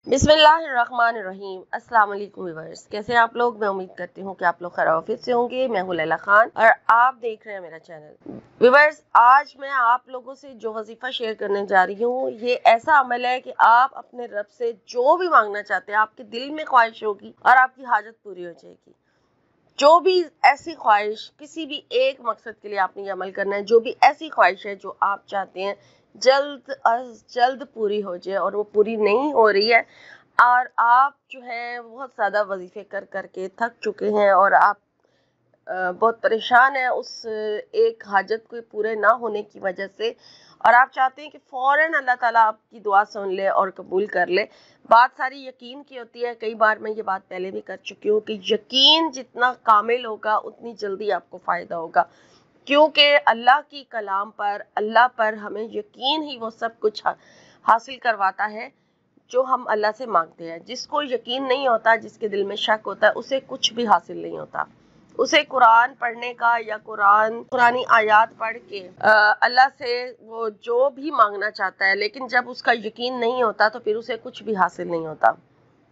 बिस्मिल्लाहिर्रहमानिर्रहीम। अस्सलाम वालेकुम व्यूअर्स, कैसे हैं आप लोग। मैं उम्मीद करती हूँ कि आप लोग खैर-ओ-आफियत से होंगे। मैं हूँ लैला खान और आप देख रहे हैं मेरा चैनल। व्यूअर्स, आज मैं आप लोगों से जो वजीफा शेयर करने जा रही हूँ, ये ऐसा अमल है कि आप अपने रब से जो भी मांगना चाहते हैं, आपके दिल में ख्वाहिश होगी और आपकी हाजत पूरी हो जाएगी। जो भी ऐसी ख्वाहिश, किसी भी एक मकसद के लिए आपने ये अमल करना है, जो भी ऐसी ख्वाहिश है जो आप चाहते हैं जल्द अज जल्द पूरी हो जाए और वो पूरी नहीं हो रही है और आप जो है बहुत ज़्यादा वजीफे कर करके थक चुके हैं और आप बहुत परेशान हैं उस एक हाजत को पूरे ना होने की वजह से, और आप चाहते हैं कि फ़ौरन अल्लाह ताला आपकी दुआ सुन ले और कबूल कर ले। बात सारी यकीन की होती है। कई बार मैं ये बात पहले भी कर चुकी हूँ कि यकीन जितना कामिल होगा उतनी जल्दी आपको फ़ायदा होगा, क्योंकि अल्लाह की कलाम पर, अल्लाह पर हमें यकीन ही वो सब कुछ हासिल करवाता है जो हम अल्लाह से मांगते हैं। जिसको यकीन नहीं होता, जिसके दिल में शक होता है, उसे कुछ भी हासिल नहीं होता। उसे कुरान पढ़ने का या कुरानी आयात पढ़ के अल्लाह से वो जो भी मांगना चाहता है, लेकिन जब उसका यकीन नहीं होता तो फिर उसे कुछ भी हासिल नहीं होता।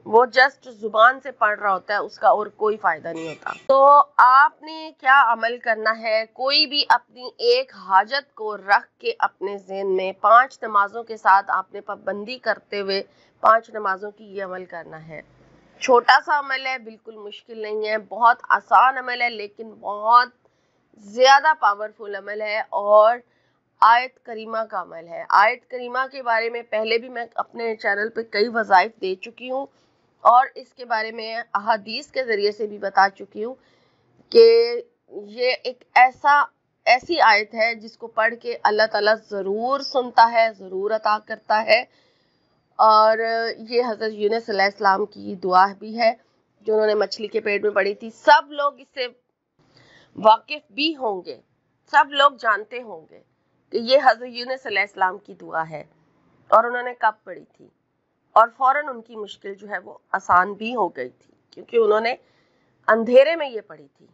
वो जस्ट जुबान से पढ़ रहा होता है, उसका और कोई फायदा नहीं होता। तो आपने क्या अमल करना है, कोई भी अपनी एक हाजत को रख के अपने ज़हन में 5 नमाजों के साथ आपने पाबंदी करते हुए 5 नमाजों की ये अमल करना है। छोटा सा अमल है, बिल्कुल मुश्किल नहीं है, बहुत आसान अमल है, लेकिन बहुत ज़्यादा पावरफुल अमल है और आयत करीमा का अमल है। आयत करीमा के बारे में पहले भी मैं अपने चैनल पे कई वज़ाइफ दे चुकी हूँ और इसके बारे में अहादीस के ज़रिए से भी बता चुकी हूँ कि ये एक ऐसी आयत है जिसको पढ़ के अल्लाह ताला ज़रूर सुनता है, ज़रूर अता करता है। और ये हज़रत यूनुस अलैहिस्सलाम की दुआ भी है जो उन्होंने मछली के पेट में पढ़ी थी। सब लोग इससे वाकिफ भी होंगे, सब लोग जानते होंगे कि ये हज़रत यूनुस अलैहिस्सलाम की दुआ है और उन्होंने कब पढ़ी थी, और फ़ौरन उनकी मुश्किल जो है वो आसान भी हो गई थी, क्योंकि उन्होंने अंधेरे में ये पढ़ी थी।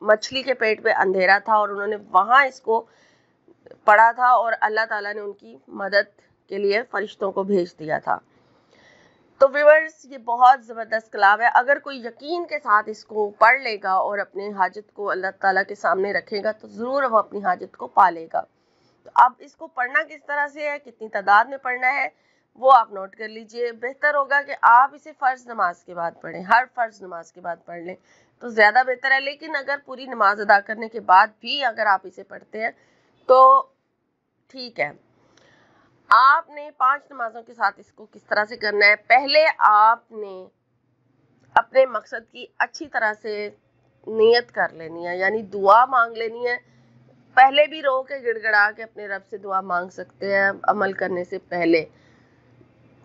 मछली के पेट में अंधेरा था और उन्होंने वहाँ इसको पढ़ा था और अल्लाह ताला ने उनकी मदद के लिए फरिश्तों को भेज दिया था। तो व्यूअर्स, ये बहुत ज़बरदस्त कलाम है। अगर कोई यकीन के साथ इसको पढ़ लेगा और अपने हाजत को अल्लाह ताला के सामने रखेगा तो ज़रूर वो अपनी हाजत को पा लेगा। तो अब इसको पढ़ना किस तरह से है, कितनी तादाद में पढ़ना है, वो आप नोट कर लीजिए। बेहतर होगा कि आप इसे फ़र्ज़ नमाज के बाद पढ़ें, हर फ़र्ज़ नमाज के बाद पढ़ लें तो ज़्यादा बेहतर है। लेकिन अगर पूरी नमाज अदा करने के बाद भी अगर आप इसे पढ़ते हैं तो ठीक है। आपने 5 नमाजों के साथ इसको किस तरह से करना है, पहले आपने अपने मकसद की अच्छी तरह से नियत कर लेनी है, यानी दुआ मांग लेनी है। पहले भी रो के गिड़गिड़ा के अपने रब से दुआ मांग सकते हैं अमल करने से पहले,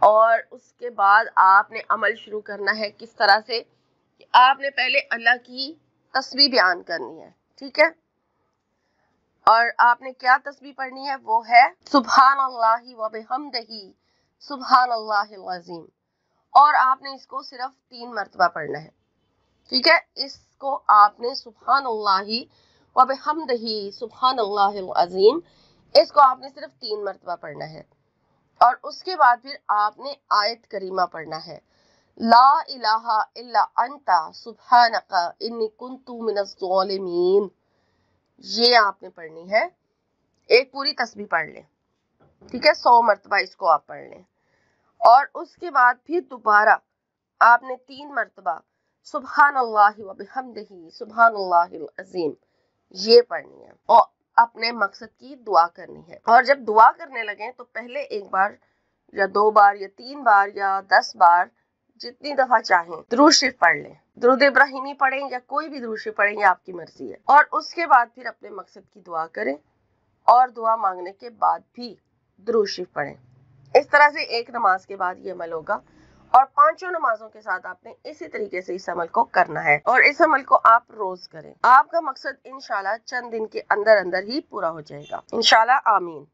और उसके बाद आपने अमल शुरू करना है किस तरह से कि आपने पहले अल्लाह की तस्बीह बयान करनी है, ठीक है। और आपने क्या तस्बीह पढ़नी है, वो है सुब्हानल्लाहि व बिहम्दिही सुब्हानल्लाहिल अज़ीम, और आपने इसको सिर्फ 3 मरतबा पढ़ना है, ठीक है। इसको आपने सुब्हानल्लाहि व बिहम्दिही सुब्हानल्लाहिल अज़ीम, इसको आपने सिर्फ 3 मरतबा पढ़ना है। और उसके बाद फिर आपने आयत करीमा पढ़ना है, ला इलाहा इल्ला अंता सुब्हानका इन्नी कुन्तु मिनज़ ज़ालिमीन। ये आपने पढ़नी है, एक पूरी तस्बीह पढ़ लें, ठीक है। 100 मरतबा इसको आप पढ़ लें। और उसके बाद फिर दोबारा आपने 3 मरतबा सुब्हानल्लाहि व बिहम्दिही सुब्हानल्लाहिल अज़ीम ये पढ़नी है और अपने मकसद की दुआ करनी है। और जब दुआ करने लगे तो पहले 1 बार या 2 बार या 3 बार या 10 बार, जितनी दफा चाहें दुरूद शरीफ पढ़ लें। दुरूद इब्राहिमी पढ़ें या कोई भी दुरूद शरीफ पढ़ें, ये आपकी मर्जी है। और उसके बाद फिर अपने मकसद की दुआ करें और दुआ मांगने के बाद भी दुरूद शरीफ पढ़ें। इस तरह से एक नमाज के बाद ये अमल होगा और 5 नमाजों के साथ आपने इसी तरीके से इस अमल को करना है और इस अमल को आप रोज करें। आपका मकसद इंशाल्लाह चंद दिन के अंदर अंदर ही पूरा हो जाएगा, इंशाल्लाह। आमीन।